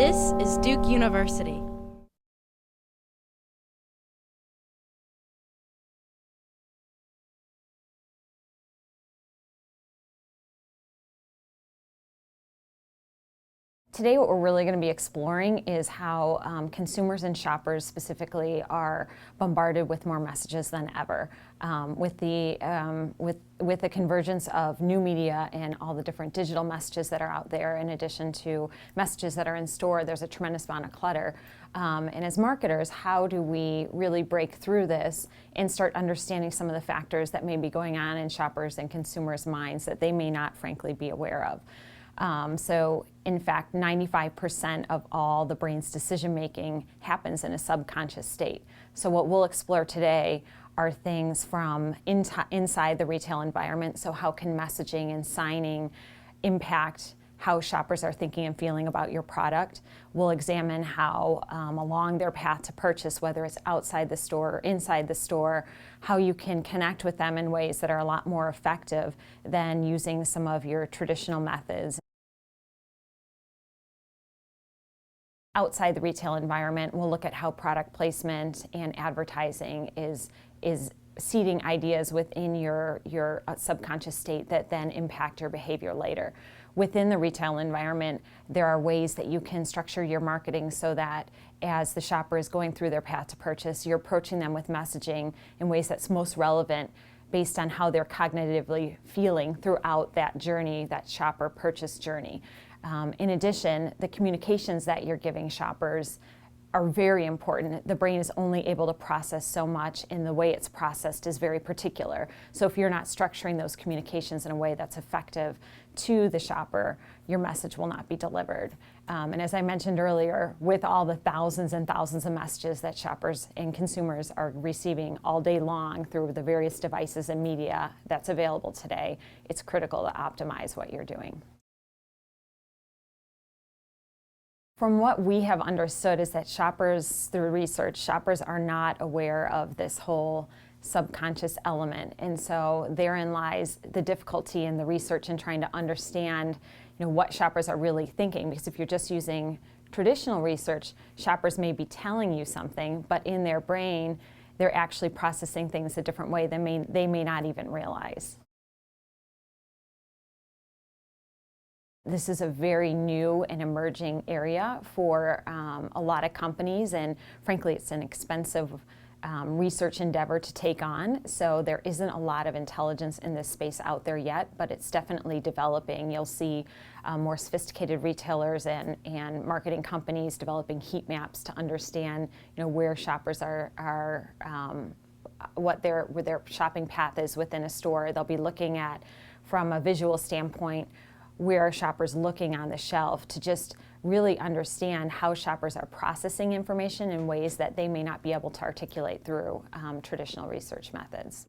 This is Duke University. Today what we're really going to be exploring is how consumers and shoppers specifically are bombarded with more messages than ever. With the convergence of new media and all the different digital messages that are out there, in addition to messages that are in store, there's a tremendous amount of clutter. And as marketers, how do we really break through this and start understanding some of the factors that may be going on in shoppers' and consumers' minds that they may not frankly be aware of? So in fact, 95% of all the brain's decision making happens in a subconscious state. So what we'll explore today are things from inside the retail environment. So how can messaging and signing impact how shoppers are thinking and feeling about your product? We'll examine how along their path to purchase, whether it's outside the store or inside the store, how you can connect with them in ways that are a lot more effective than using some of your traditional methods. Outside the retail environment, we'll look at how product placement and advertising is seeding ideas within your subconscious state that then impact your behavior later. Within the retail environment, there are ways that you can structure your marketing so that as the shopper is going through their path to purchase, you're approaching them with messaging in ways that's most relevant based on how they're cognitively feeling throughout that journey, that shopper purchase journey. In addition, the communications that you're giving shoppers are very important. The brain is only able to process so much, and the way it's processed is very particular. So if you're not structuring those communications in a way that's effective to the shopper, your message will not be delivered. And as I mentioned earlier, with all the thousands and thousands of messages that shoppers and consumers are receiving all day long through the various devices and media that's available today, it's critical to optimize what you're doing. From what we have understood is that shoppers, through research, shoppers are not aware of this whole subconscious element. And so therein lies the difficulty in the research in trying to understand, what shoppers are really thinking. Because if you're just using traditional research, shoppers may be telling you something, but in their brain, they're actually processing things a different way than they may not even realize. This is a very new and emerging area for a lot of companies, and frankly, it's an expensive research endeavor to take on. So there isn't a lot of intelligence in this space out there yet, but it's definitely developing. You'll see more sophisticated retailers and marketing companies developing heat maps to understand, where shoppers are what their shopping path is within a store. They'll be looking at, from a visual standpoint, where are shoppers looking on the shelf to just really understand how shoppers are processing information in ways that they may not be able to articulate through traditional research methods.